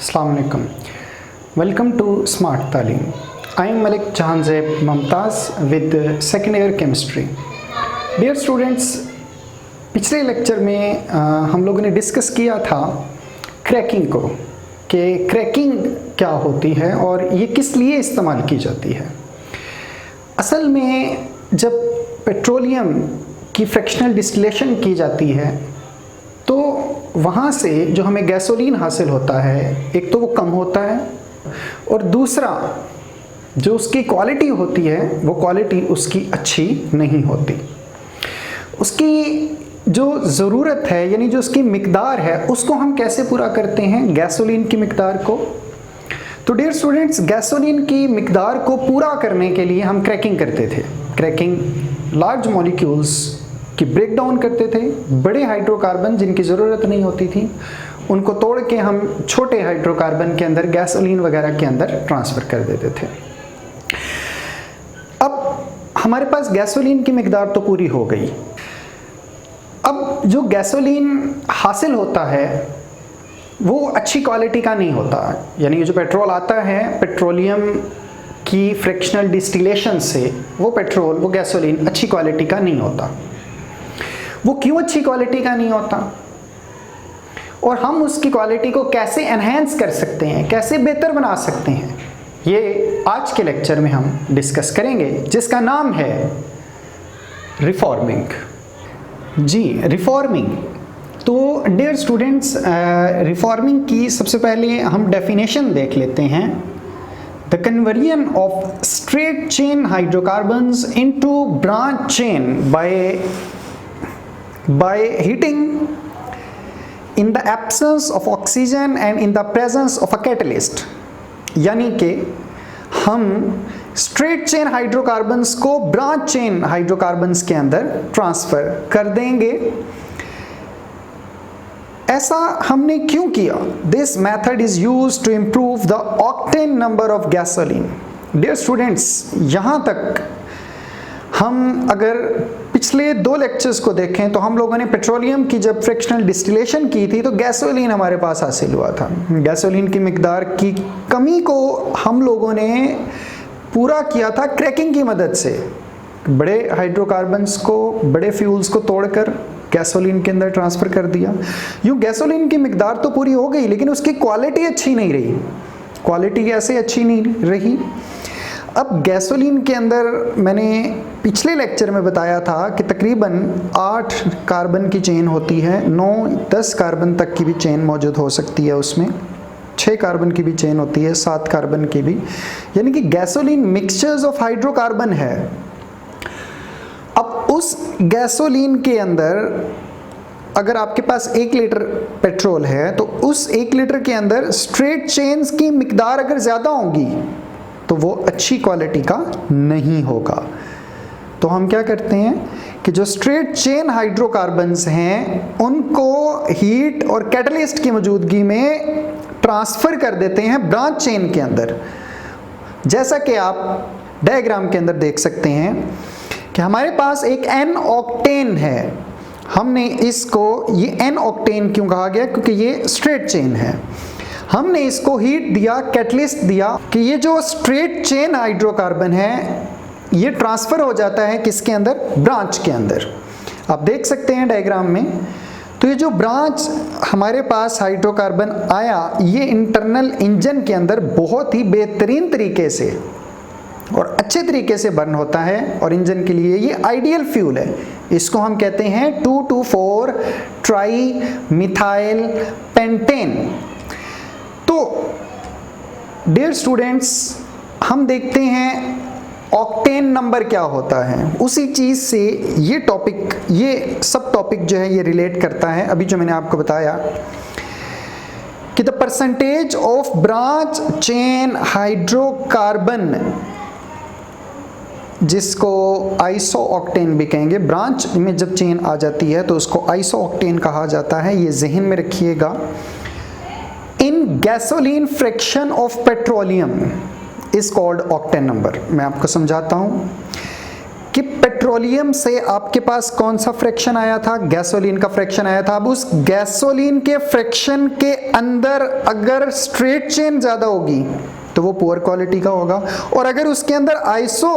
अस्सलाम वालेकुम। Welcome to smart Taleem. I am Malik Jahanzeb Mumtaz with second year chemistry. Dear students, पिछले lecture में हम लोगों ने डिस्कस किया था क्रैकिंग को, कि क्रैकिंग क्या होती है और ये किस लिए इस्तेमाल की जाती है। असल में जब पेट्रोलियम की फ्रैक्शनल डिस्टिलेशन की जाती है तो वहाँ से जो हमें गैसोलीन हासिल होता है, एक तो वो कम होता है और दूसरा जो उसकी क्वालिटी होती है वो क्वालिटी उसकी अच्छी नहीं होती। उसकी जो ज़रूरत है यानी जो उसकी मिकदार है उसको हम कैसे पूरा करते हैं, गैसोलीन की मिकदार को। तो डियर स्टूडेंट्स, गैसोलीन की मिकदार को पूरा करने के लिए हम क्रैकिंग करते थे। क्रैकिंग लार्ज मॉलिक्यूल्स की ब्रेक डाउन करते थे। बड़े हाइड्रोकार्बन जिनकी ज़रूरत नहीं होती थी उनको तोड़ के हम छोटे हाइड्रोकार्बन के अंदर गैसोलीन वगैरह के अंदर ट्रांसफ़र कर देते थे। अब हमारे पास गैसोलीन की मिकदार तो पूरी हो गई। अब जो गैसोलीन हासिल होता है वो अच्छी क्वालिटी का नहीं होता, यानी जो पेट्रोल आता है पेट्रोलियम की फ्रैक्शनल डिस्टिलेशन से वो पेट्रोल, वो गैसोलीन अच्छी क्वालिटी का नहीं होता। वो क्यों अच्छी क्वालिटी का नहीं होता और हम उसकी क्वालिटी को कैसे एनहेंस कर सकते हैं, कैसे बेहतर बना सकते हैं, ये आज के लेक्चर में हम डिस्कस करेंगे, जिसका नाम है रिफॉर्मिंग। जी, रिफॉर्मिंग। तो डियर स्टूडेंट्स, रिफॉर्मिंग की सबसे पहले हम डेफिनेशन देख लेते हैं। The conversion of straight chain hydrocarbons into branch chain by heating in the absence of oxygen and in the presence of a catalyst। यानी कि हम स्ट्रेट चेन हाइड्रोकार्बन्स को ब्रांच चेन हाइड्रोकार्बन्स के अंदर ट्रांसफर कर देंगे। ऐसा हमने क्यों किया? This method is used to improve the octane number of gasoline. Dear students, यहाँ तक हम अगर पिछले दो लेक्चर्स को देखें तो हम लोगों ने पेट्रोलियम की जब फ्रैक्शनल डिस्टिलेशन की थी तो गैसोलीन हमारे पास हासिल हुआ था। गैसोलीन की मिकदार की कमी को हम लोगों ने पूरा किया था क्रैकिंग की मदद से। बड़े हाइड्रोकार्बन्स को, बड़े फ्यूल्स को तोड़कर गैसोलीन के अंदर ट्रांसफ़र कर दिया। यूँ गैसोलीन की मिकदार तो पूरी हो गई लेकिन उसकी क्वालिटी अच्छी नहीं रही। क्वालिटी कैसे अच्छी नहीं रही? अब गैसोलीन के अंदर मैंने पिछले लेक्चर में बताया था कि तकरीबन 8 कार्बन की चेन होती है, 9-10 कार्बन तक की भी चेन मौजूद हो सकती है उसमें, 6 कार्बन की भी चेन होती है, 7 कार्बन की भी, यानी कि गैसोलीन मिक्सचर्स ऑफ हाइड्रोकार्बन है। अब उस गैसोलीन के अंदर अगर आपके पास 1 लीटर पेट्रोल है तो उस 1 लीटर के अंदर स्ट्रेट चेन्स की मिकदार अगर ज़्यादा होगी तो वो अच्छी क्वालिटी का नहीं होगा। तो हम क्या करते हैं कि जो स्ट्रेट चेन हाइड्रोकार्बन्स हैं उनको हीट और कैटलिस्ट की मौजूदगी में ट्रांसफ़र कर देते हैं ब्रांच चेन के अंदर। जैसा कि आप डायग्राम के अंदर देख सकते हैं कि हमारे पास एक एन ऑक्टेन है। हमने इसको, ये एन ऑक्टेन क्यों कहा गया? क्योंकि ये स्ट्रेट चेन है। हमने इसको हीट दिया, कैटलिस्ट दिया कि ये जो स्ट्रेट चेन हाइड्रोकार्बन है ये ट्रांसफ़र हो जाता है किसके अंदर? ब्रांच के अंदर। आप देख सकते हैं डायग्राम में। तो ये जो ब्रांच हमारे पास हाइड्रोकार्बन आया ये इंटरनल इंजन के अंदर बहुत ही बेहतरीन तरीके से और अच्छे तरीके से बर्न होता है और इंजन के लिए ये आइडियल फ्यूल है। इसको हम कहते हैं 2,2,4 ट्राई मिथाइल पेंटेन। तो डियर स्टूडेंट्स, हम देखते हैं ऑक्टेन नंबर क्या होता है। उसी चीज़ से ये टॉपिक, ये सब टॉपिक जो है ये रिलेट करता है। अभी जो मैंने आपको बताया कि the percentage of branch chain hydrocarbon, जिसको आइसो ऑक्टेन भी कहेंगे, ब्रांच में जब चेन आ जाती है तो उसको आइसो ऑक्टेन कहा जाता है। ये जहन में रखिएगा। In gasoline fraction of petroleum is called octane number. मैं आपको समझाता हूँ। कि पेट्रोलियम से आपके पास कौन सा फ्रैक्शन आया था, गैसोलीन का फ्रैक्शन आया था। अब उस गैसोलीन के फ्रैक्शन के अंदर अगर स्ट्रेट चेन ज्यादा होगी तो वो पुअर क्वालिटी का होगा, और अगर उसके अंदर आइसो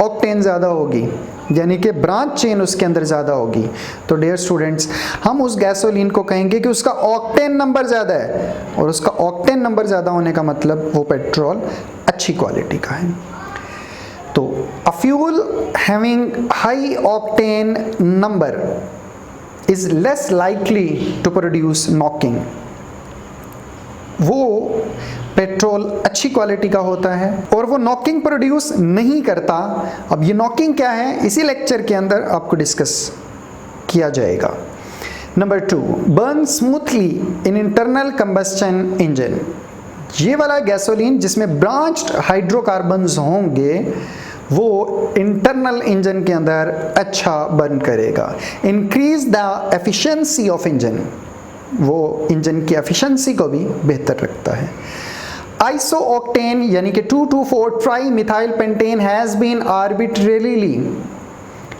ऑक्टेन ज्यादा होगी यानी कि ब्रांच चेन उसके अंदर ज्यादा होगी, तो डियर स्टूडेंट्स हम उस गैसोलीन को कहेंगे कि उसका ऑक्टेन नंबर ज्यादा है, और उसका ऑक्टेन नंबर ज्यादा होने का मतलब वो पेट्रोल अच्छी क्वालिटी का है। तो a fuel having high octane number is less likely to produce knocking. वो पेट्रोल अच्छी क्वालिटी का होता है और वो नॉकिंग प्रोड्यूस नहीं करता। अब ये नॉकिंग क्या है इसी लेक्चर के अंदर आपको डिस्कस किया जाएगा। नंबर 2, बर्न स्मूथली इन इंटरनल कंबस्शन इंजन। ये वाला गैसोलीन जिसमें ब्रांच्ड हाइड्रोकार्बन्स होंगे वो इंटरनल इंजन के अंदर अच्छा बर्न करेगा। Increase the efficiency of engine, वो इंजन की एफिशिएंसी को भी बेहतर रखता है। आइसो ऑक्टेन यानी कि 2,2,4 trimethyl pentane has been arbitrarily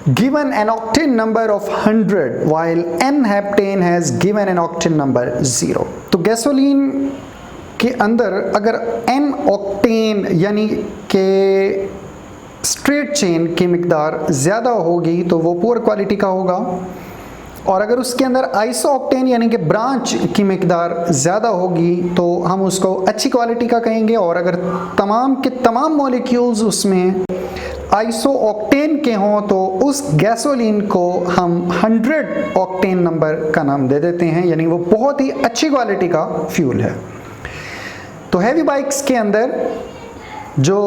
given an octane number of 100 while N-heptane has given an octane number 0। तो गैसोलीन के अंदर अगर N ऑक्टेन यानी के स्ट्रेट चेन की मिकदार ज़्यादा होगी तो वो पुअर क्वालिटी का होगा, और अगर उसके अंदर आइसो ऑक्टेन यानी कि ब्रांच की मिकदार ज़्यादा होगी तो हम उसको अच्छी क्वालिटी का कहेंगे, और अगर तमाम के तमाम मॉलिक्यूल्स उसमें आइसो ऑक्टेन के हों तो उस गैसोलीन को हम 100 ऑक्टेन नंबर का नाम दे देते हैं, यानी वो बहुत ही अच्छी क्वालिटी का फ्यूल है। तो हैवी बाइक्स के अंदर जो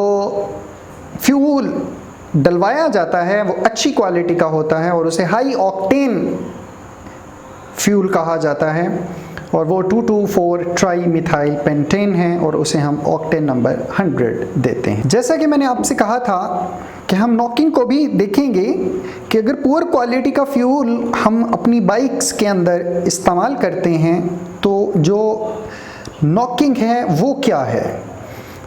फ्यूल डलवाया जाता है वो अच्छी क्वालिटी का होता है और उसे हाई ऑक्टेन फ्यूल कहा जाता है, और वो 2,2,4 ट्राई मिथाइल पेंटेन है और उसे हम ऑक्टेन नंबर 100 देते हैं। जैसा कि मैंने आपसे कहा था कि हम नॉकिंग को भी देखेंगे कि अगर पुअर क्वालिटी का फ्यूल हम अपनी बाइक्स के अंदर इस्तेमाल करते हैं तो जो नॉकिंग है वो क्या है।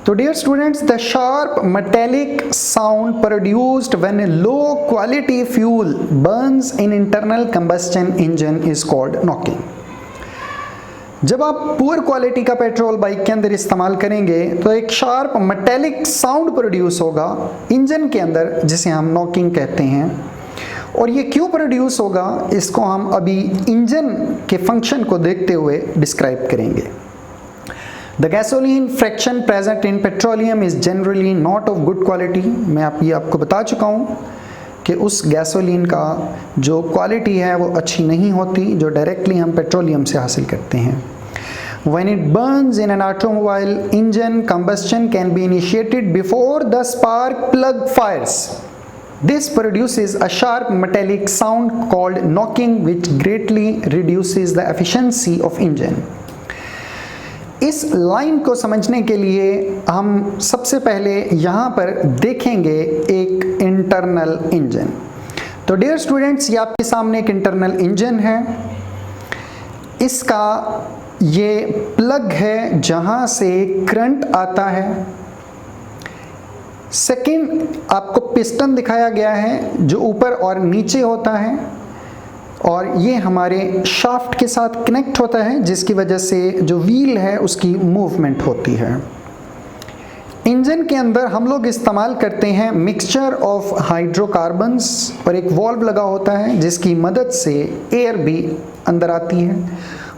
तो dear students, the sharp metallic sound produced when a low quality fuel burns in internal combustion engine is called knocking. जब आप पुअर क्वालिटी का पेट्रोल बाइक के अंदर इस्तेमाल करेंगे तो एक शार्प मेटेलिक साउंड प्रोड्यूस होगा इंजन के अंदर जिसे हम नॉकिंग कहते हैं, और ये क्यों प्रोड्यूस होगा इसको हम अभी इंजन के फंक्शन को देखते हुए डिस्क्राइब करेंगे। The gasoline fraction present in petroleum is generally not of good quality। मैं आपको बता चुका हूँ कि उस गैसोलीन का जो क्वालिटी है वो अच्छी नहीं होती जो डायरेक्टली हम पेट्रोलियम से हासिल करते हैं। When it burns in an automobile engine, combustion can be initiated before the spark plug fires. This produces a sharp metallic sound called knocking which greatly reduces the efficiency of engine। इस line को समझने के लिए हम सबसे पहले यहाँ पर देखेंगे एक इंटरनल इंजन। तो डियर स्टूडेंट्स, ये आपके सामने एक इंटरनल इंजन है। इसका ये प्लग है जहाँ से करंट आता है। सेकंड, आपको पिस्टन दिखाया गया है जो ऊपर और नीचे होता है, और ये हमारे शाफ्ट के साथ कनेक्ट होता है जिसकी वजह से जो व्हील है उसकी मूवमेंट होती है। इंजन के अंदर हम लोग इस्तेमाल करते हैं मिक्सचर ऑफ हाइड्रोकार्बन्स, और एक वॉल्व लगा होता है जिसकी मदद से एयर भी अंदर आती है।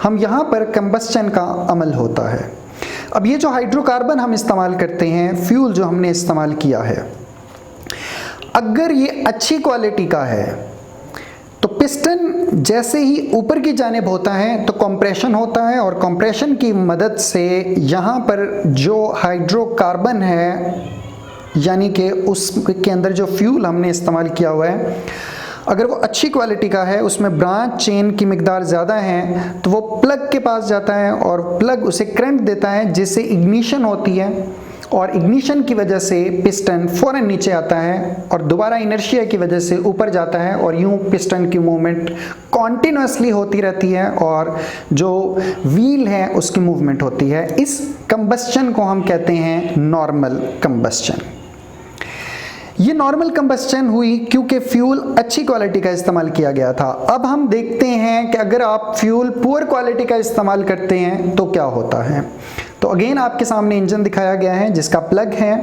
हम यहाँ पर कंबस्चन का अमल होता है। अब ये जो हाइड्रोकार्बन हम इस्तेमाल करते हैं, फ्यूल जो हमने इस्तेमाल किया है, अगर ये अच्छी क्वालिटी का है तो पिस्टन जैसे ही ऊपर की जानिब होता है तो कंप्रेशन होता है, और कंप्रेशन की मदद से यहाँ पर जो हाइड्रोकार्बन है यानी कि उसके अंदर जो फ्यूल हमने इस्तेमाल किया हुआ है, अगर वो अच्छी क्वालिटी का है, उसमें ब्रांच चेन की मिकदार ज़्यादा है, तो वो प्लग के पास जाता है और प्लग उसे करंट देता है जिससे इग्निशन होती है, और इग्निशन की वजह से पिस्टन फ़ौरन नीचे आता है और दोबारा इनर्शिया की वजह से ऊपर जाता है, और यूं पिस्टन की मूवमेंट कॉन्टिन्यूसली होती रहती है और जो व्हील है उसकी मूवमेंट होती है। इस कंबस्चन को हम कहते हैं नॉर्मल कंबस्चन। ये नॉर्मल कंबस्टन हुई क्योंकि फ्यूल अच्छी क्वालिटी का इस्तेमाल किया गया था। अब हम देखते हैं कि अगर आप फ्यूल पुअर क्वालिटी का इस्तेमाल करते हैं तो क्या होता है। तो अगेन आपके सामने इंजन दिखाया गया है जिसका प्लग है,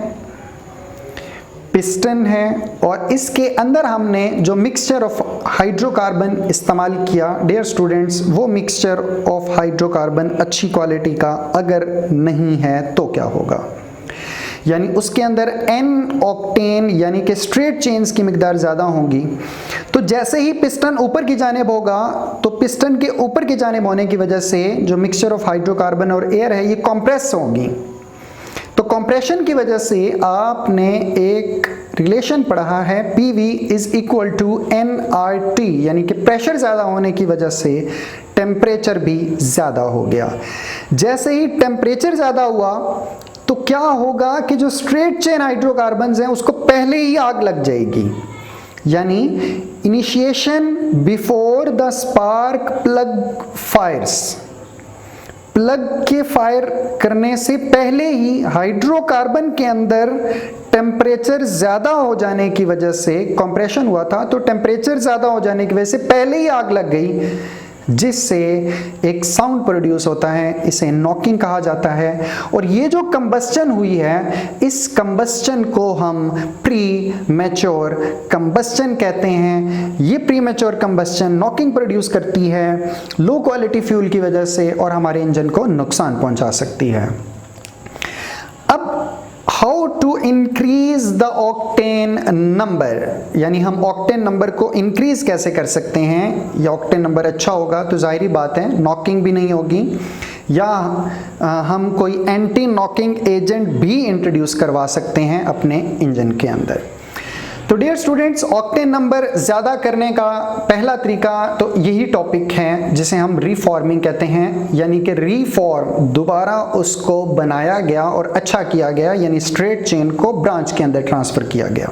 पिस्टन है और इसके अंदर हमने जो मिक्सचर ऑफ हाइड्रोकार्बन इस्तेमाल किया डियर स्टूडेंट्स, वो मिक्सचर ऑफ हाइड्रोकार्बन अच्छी क्वालिटी का अगर नहीं है तो क्या होगा, यानी उसके अंदर N ऑक्टेन यानी कि स्ट्रेट चेन्स की मिकदार ज़्यादा होगी। तो जैसे ही पिस्टन ऊपर की जानिब होगा तो पिस्टन के ऊपर की जानिब होने की वजह से जो मिक्सचर ऑफ हाइड्रोकार्बन और एयर है ये कंप्रेस होगी। तो कंप्रेशन की वजह से आपने एक रिलेशन पढ़ा है PV is equal to nRT, यानी कि प्रेशर ज़्यादा होने की वजह से टेम्परेचर भी ज़्यादा हो गया। जैसे ही टेम्परेचर ज़्यादा हुआ तो क्या होगा कि जो स्ट्रेट चेन हाइड्रोकार्बन्स हैं उसको पहले ही आग लग जाएगी, यानी initiation before the spark plug fires, plug के फायर करने से पहले ही हाइड्रोकार्बन के अंदर टेम्परेचर ज़्यादा हो जाने की वजह से कंप्रेशन हुआ था, तो टेम्परेचर ज़्यादा हो जाने की वजह से पहले ही आग लग गई, जिससे एक साउंड प्रोड्यूस होता है, इसे नॉकिंग कहा जाता है। और ये जो कंबस्चन हुई है इस कंबस्चन को हम प्री मैच्योर कंबस्चन कहते हैं। ये pre mature combustion knocking produce करती है लो क्वालिटी फ्यूल की वजह से और हमारे इंजन को नुकसान पहुंचा सकती है। अब how to increase the octane number, यानी हम ऑक्टेन नंबर को इंक्रीज कैसे कर सकते हैं। या ऑक्टेन नंबर अच्छा होगा तो जाहिर बात है नॉकिंग भी नहीं होगी, या हम कोई एंटी नॉकिंग एजेंट भी इंट्रोड्यूस करवा सकते हैं अपने इंजन के अंदर। तो डियर स्टूडेंट्स, ऑक्टेन नंबर ज़्यादा करने का पहला तरीका तो यही टॉपिक है जिसे हम रीफॉर्मिंग कहते हैं, यानी कि रीफॉर्म, दोबारा उसको बनाया गया और अच्छा किया गया, यानी स्ट्रेट चेन को ब्रांच के अंदर ट्रांसफर किया गया।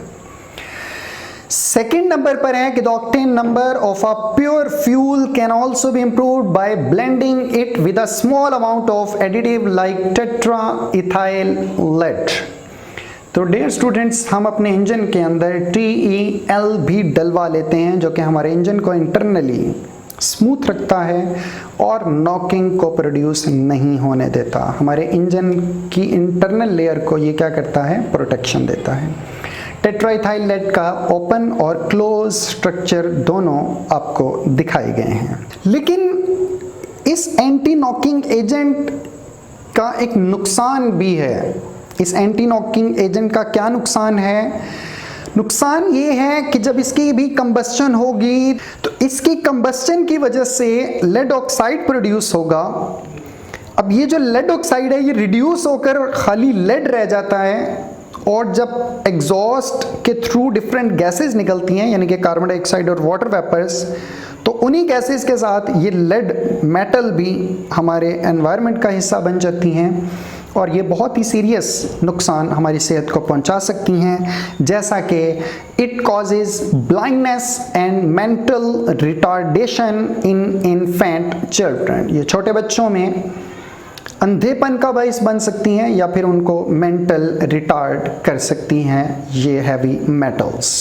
सेकेंड नंबर पर है कि the octane number of a pure fuel can also be improved by blending it with a small amount of additive like tetra ethyl lead. तो डियर स्टूडेंट्स, हम अपने इंजन के अंदर TEL भी डलवा लेते हैं जो कि हमारे इंजन को इंटरनली स्मूथ रखता है और नॉकिंग को प्रोड्यूस नहीं होने देता। हमारे इंजन की इंटरनल लेयर को ये क्या करता है, प्रोटेक्शन देता है। टेट्राइथाइल लेड का ओपन और क्लोज स्ट्रक्चर दोनों आपको दिखाए गए हैं। लेकिन इस एंटी नॉकिंग एजेंट का एक नुकसान भी है। इस एंटी नॉकिंग एजेंट का क्या नुकसान है? नुकसान ये है कि जब इसकी भी कंबस्चन होगी तो इसकी कंबस्चन की वजह से लेड ऑक्साइड प्रोड्यूस होगा। अब ये जो लेड ऑक्साइड है ये रिड्यूस होकर खाली लेड रह जाता है, और जब एग्जॉस्ट के थ्रू डिफरेंट गैसेस निकलती हैं, यानी कि कार्बन डाइऑक्साइड और वाटर वेपर्स, तो उन्हीं गैसेस के साथ ये लेड मेटल भी हमारे एनवायरनमेंट का हिस्सा बन जाती हैं और ये बहुत ही सीरियस नुकसान हमारी सेहत को पहुंचा सकती हैं, जैसा कि it causes blindness and mental retardation in infant children. ये छोटे बच्चों में अंधेपन का बायस बन सकती हैं या फिर उनको मेंटल रिटार्ड कर सकती हैं ये हैवी मेटल्स।